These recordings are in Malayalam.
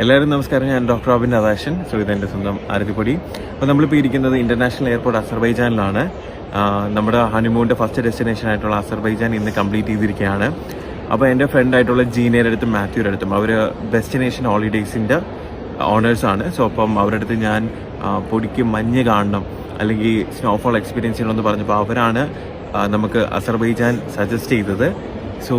എല്ലാവരും നമസ്കാരം. ഞാൻ ഡോക്ടർ അബിൻ നദാശൻ. സോ ഇതെൻ്റെ സ്വന്തം ആരതിപ്പൊടി. അപ്പോൾ നമ്മളിപ്പോൾ ഇരിക്കുന്നത് ഇന്റർനാഷണൽ എയർപോർട്ട് അസർബൈജാനിലാണ്. നമ്മുടെ ഹണിമൂണിൻ്റെ ഫസ്റ്റ് ഡെസ്റ്റിനേഷൻ ആയിട്ടുള്ള അസർബൈജാൻ ഇന്ന് കംപ്ലീറ്റ് ചെയ്തിരിക്കുകയാണ്. അപ്പോൾ എൻ്റെ ഫ്രണ്ടായിട്ടുള്ള ജീനയുടെ അടുത്തും മാത്യുയുടെ അടുത്തും അവർ ഡെസ്റ്റിനേഷൻ ഹോളിഡേയ്സിൻ്റെ ഓണേഴ്സാണ്. സോ അപ്പം അവരുടെ അടുത്ത് ഞാൻ പൊടിക്ക് മഞ്ഞ് കാണണം അല്ലെങ്കിൽ സ്നോഫോൾ എക്സ്പീരിയൻസ് ചെയ്യണമെന്ന് പറഞ്ഞപ്പോൾ അവരാണ് നമുക്ക് അസർബൈജാൻ സജസ്റ്റ് ചെയ്തത്. സോ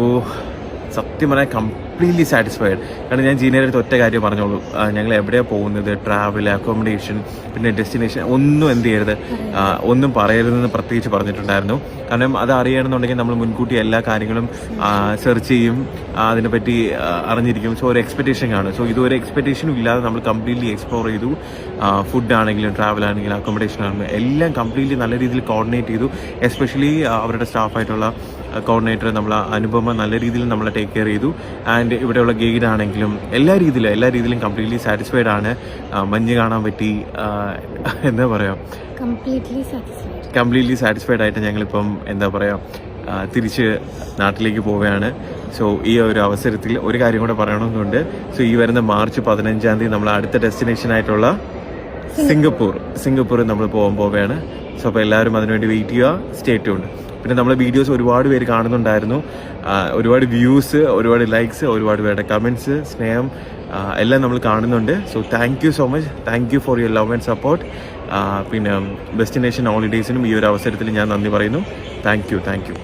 സത്യം പറഞ്ഞാൽ കംപ്ലീറ്റ്ലി സാറ്റിസ്ഫൈഡ്. കാരണം ഞാൻ ജീനയുടെ അടുത്ത് ഒറ്റ കാര്യം പറഞ്ഞോളൂ, ഞങ്ങൾ എവിടെയാണ് പോകുന്നത്, ട്രാവൽ, അക്കോമഡേഷൻ, പിന്നെ ഡെസ്റ്റിനേഷൻ ഒന്നും എന്ത് ചെയ്യരുത്, ഒന്നും പറയരുതെന്ന് പ്രത്യേകിച്ച് പറഞ്ഞിട്ടുണ്ടായിരുന്നു. കാരണം അത് അറിയണമെന്നുണ്ടെങ്കിൽ നമ്മൾ മുൻകൂട്ടി എല്ലാ കാര്യങ്ങളും സെർച്ച് ചെയ്യും, അതിനെപ്പറ്റി അറിഞ്ഞിരിക്കും. സോ ഒരു എക്സ്പെക്റ്റേഷൻ കാണും. സോ ഇതൊരു എക്സ്പെക്റ്റേഷനും ഇല്ലാതെ നമ്മൾ കംപ്ലീറ്റ്ലി എക്സ്പ്ലോർ ചെയ്തു. ഫുഡ് ആണെങ്കിലും ട്രാവൽ ആണെങ്കിലും അക്കോമഡേഷൻ ആണെങ്കിലും എല്ലാം കംപ്ലീറ്റ്ലി നല്ല രീതിയിൽ കോർഡിനേറ്റ് ചെയ്തു. എസ്പെഷ്യലി അവരുടെ സ്റ്റാഫായിട്ടുള്ള കോർഡിനേറ്റർ അനുപമ നല്ല രീതിയിൽ നമ്മളെ ടേക്ക് കെയർ ചെയ്തു. ആൻഡ് ഇവിടെയുള്ള ഗൈഡ് ആണെങ്കിലും എല്ലാ രീതിയിലും കംപ്ലീറ്റ്ലി ആണ്. മഞ്ഞ് കാണാൻ പറ്റി, എന്താ പറയുക, കംപ്ലീറ്റ്ലി സാറ്റിസ്ഫൈഡ് ആയിട്ട് ഞങ്ങളിപ്പം എന്താ പറയുക തിരിച്ച് നാട്ടിലേക്ക് പോവുകയാണ്. സോ ഈ ഒരു അവസരത്തിൽ ഒരു കാര്യം കൂടെ പറയണമെന്നുണ്ട്. സോ ഈ വരുന്ന മാർച്ച് 15 നമ്മൾ അടുത്ത ഡെസ്റ്റിനേഷനായിട്ടുള്ള സിംഗപ്പൂർ നമ്മൾ പോവുകയാണ്. സോ അപ്പോൾ എല്ലാവരും അതിനുവേണ്ടി വെയിറ്റ് ചെയ്യുക. Stay tuned. പിന്നെ നമ്മളെ വീഡിയോസ് ഒരുപാട് പേര് കാണുന്നുണ്ടായിരുന്നു. ഒരുപാട് വ്യൂസ്, ഒരുപാട് ലൈക്സ്, ഒരുപാട് പേരുടെ കമൻറ്റ്സ്, സ്നേഹം എല്ലാം നമ്മൾ കാണുന്നുണ്ട്. So thank you so much. Thank you for your love and support. പിന്നെ ഡെസ്റ്റിനേഷൻ ഹോളിഡേയ്സിനും ഈ ഒരു അവസരത്തിൽ ഞാൻ നന്ദി പറയുന്നു. Thank you.